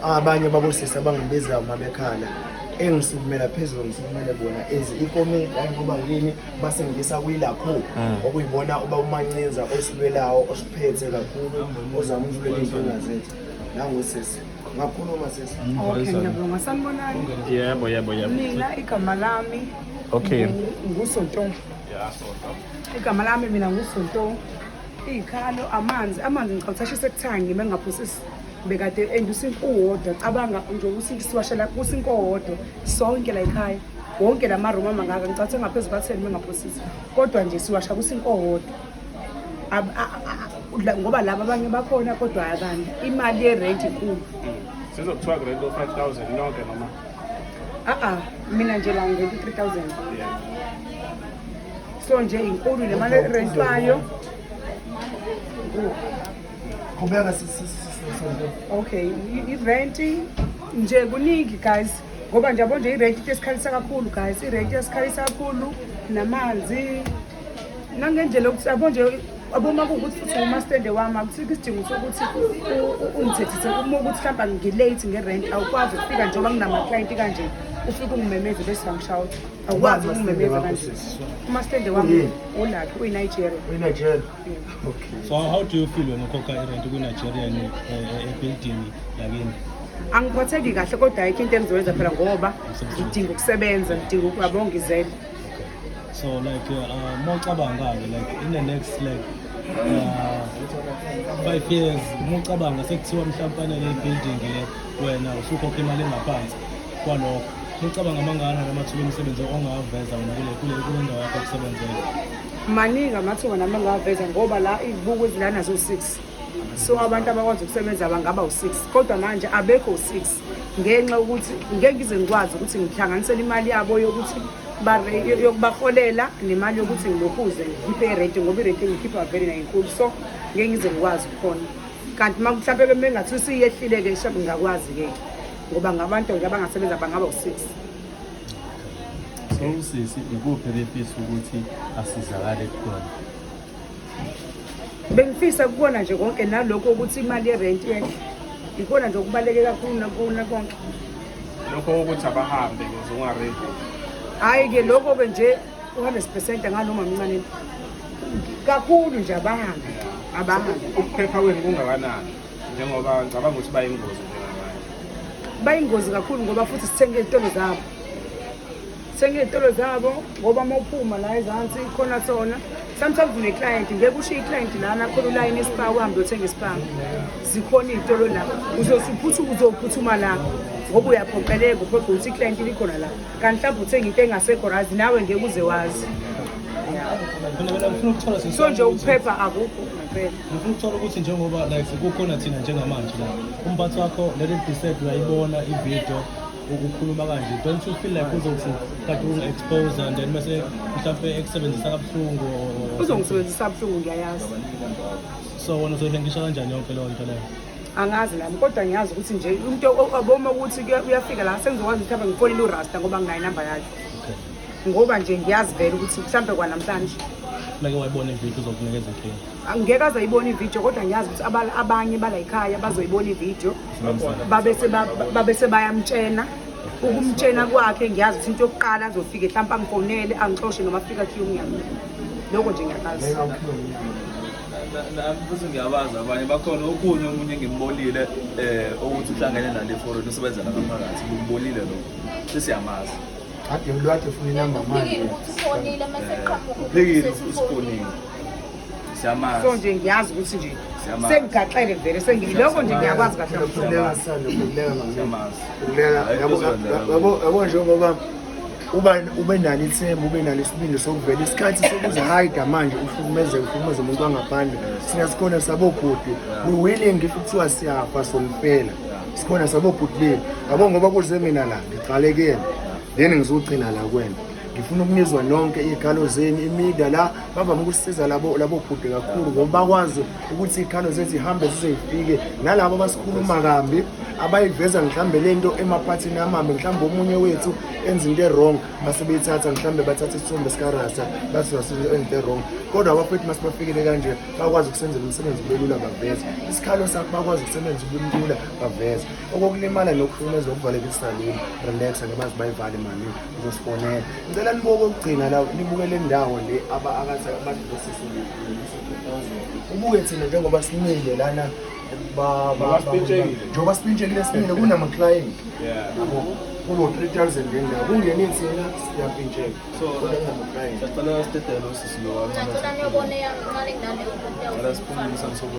abanye babosisi abangibiza uma bekhala engisukumela phezulu ngisukumele bona ikomiti ngoba yini basengisa kuyilapho okuyibona uba umancinza osilwelayo osiphethe kakhulu ozama ukuvela inkinga zethu nangosisi ngakhuluma sisi. Okay, ngiyabonga. Sanibonani? Yebo. Mina igama lami nguSonto. Igama lami mina nguSonto. Ikhalo amanzi ngicabanga sekuthanga bengaphosisi bekade endusinkuwodwa cabanga nje ukuthi siwashela kusinkuwodwa sonke la ekhaya wonke lamaroom amangaka ngicathe ngaphezulu ka10 bengaphosisi kodwa nje siwasha kusinkuwodwa ngoba laba abanye bakhona kodwa akani imali yerent inkulu sizokuthiwa rent of 5,000 lonke noma mina nje la ngeke 3,000 so nje inkulu le mali rentwayo Kubeka okay i-rent nje kuningi guys ngoba nje yabo nje i-rent esikhalisa kakhulu guys i-rent esikhalisa kakhulu namanzi nangendlela ukuthi yabo nje aboma ukuthi futhi umastende wami akusikho isidingo sokuthi ungithethise uma ukuthi mhlawumbe ngilate nge-rent awukwazi ukufika njengoba nginama-client kanje ufike ungimemeze bese angishawuta awukwazi ukungimemeza kanje umastende wami olaphi uyi-Nigeria. Okay. So how do you feel when ukhokha i-rent ku-Nigeria ebuilding yakini? Angiphatheki kahle kodwa ayikho into engizoyenza phela ngoba ngidinga ukusebenza ngidinga ukubongizela. So like mawucabanga-ke like in the next like 5 years mawucabanga sekuthiwa mhlampane le building wena usukhokha imali engaphansi kwalokho mawucabanga mangana namathuba emisebenzi ongawaveza wena kule ndawo yakho yokusebenzela? Maningi amathuba nami engawaveza ngoba la izibuko ezilana zo-6 so abantu abakwazi ukusebenza bangaba u-6 kodwa manje abekho u-6 ngenxa ukuthi ngeke ngize ngikwazi ukuthi ngihlanganisele imali yabo yokuthi yokubaholela nemali yokuthi ngilokhuze ngikhiphe irent ngoba irent ngikhipha vele nayinkulu so ngeke ngize ngikwazi khona kanti mhlawumbe bengathi usiyehlile-ke shabe ngingakwazi-ke ngoba ngabantu nje abangasebenza bangaba u-6. So usisi ikuphi befisa ukuthi asizakale khona? Bengifisa kubona nje konke nalokho ukuthi imali yerent yehle ikona nje okubaleke kakhulu nakona konke lokho ukuthi abahambe ngizongaredi hayi-ke lokho-ke nje 100% anganoma mncane kakhulu nje abahambe ukuphepha kwenu kungakanani njengoba ngicabanga ukuthi bayingozi njengabanye? Bayingozi kakhulu ngoba futhi sithenge iy'tolo zabo ngoba uma uphuma la ezansi khona sona sometimes une-client ngeke ushiye i-client lana khona ulayini ispa uhambe uyothenga ispa zikhona iy'tolo la uzophuthuma la ngoba uyaphoqeleka uphoqa ukuthi i-client likhona la kanti mhlawumbe uthenga into engasekho razi nawe ngeke uze wazi so nje ukuphepha akukho ngempela. Ngifuna ukuthola ukuthi njengoba like kukhona thina njengamanje la umphathi wakho let it be said uyayibona ivideo ukukhuluma kanje, don't you feel like uzothi kade ungi-expose and then mase mhlawumbe ekusebenzisa kabuhlungu uzongisebenzisa kabuhlungu ngiyayazi so wena uzoyihengisha kanjani yonke leyo nto leyo? Angazi nami kodwa ngiyazi ukuthi nje umuntu aboma ukuthi uyafika la sengizokwazi ukuthi abe ngifonele uRasta ngoba nginayo inamba yakhe ngoba nje ngiyazi vele ukuthi mhlawumbe kwanamhlanje like wayibona ivideo uzokunikeza inkinga. Ngeke azayibona ivideo kodwa ngiyazi ukuthi abanye bala ekhaya bazoyibona ivideo babese bayamtshena ukumtshena kwakhe ngiyazi ukuthi into yokuqala azofika mhlawumbe angifonele angixoshe noma afika kuyongiyami lokho nje ngiyakazi. Futhi ngiyabaza abanye bakhona okunye omunye ngimbolile ukuthi uhlangene nale foreign usebenza la ngaphakathi ngimbolile lokho sesiyamazi ade ulwathe funa inamba manje ufonile maseqhamuka phekile usifonile siyamazi so nje ngiyazi ukuthi nje sengigaxele vele sengiloko nje ngiyakwazi kahle ukuleka sana ukuleka siyamazi yabo njengoba ube nalo ithemba ube nalo isibindi sokuvela isikhathi sokuze hide manje uhlukumeze umuntu wangaphandle sinasikhona sabobhuti we willing if kuthiwa siyafa sonifela sikhona sabobhuti yabo ngoba kuze mina la ngiqalekene then ngizogcina la kwena ngifuna ukunizwa nonke iy'khalo zenu. Imida la bavame ukusisiza labo bhuti kakhulu ngoba bakwazi ukuthi iy'khalo zethu zihambe zize zifike nalabo abasikhuluma kambi abayiveza mhlawumbe lento emaphathini amambi, mhlawumbe omunye wethu enza into e-wrong base beyithatha mhlawumbe bathatha isithombe sikarasta bathi wasenza into e-wrong, kodwa abafethu masibafikile kanje bakwazi ukusenzela umsebenzi ube lula baveze isikhalo sakho, bakwazi ukusebenza ube lula baveze. Okokulimala nokuhlukumeza okuvaleka isaluni relaxa ngebazi bayivale mani uzosifonela. Ngicela nibuke okugcina la nibuke le ndawo le akathi abantu ubuke thina njengoba simile lana njengoba sipintshekile simile kunama-client kubo 3,000 ngendawo kungene thina siyampintsheka So siyacela sitedele usisi lo Ngicela niyobona yami ngale ngane. wala siphumulisa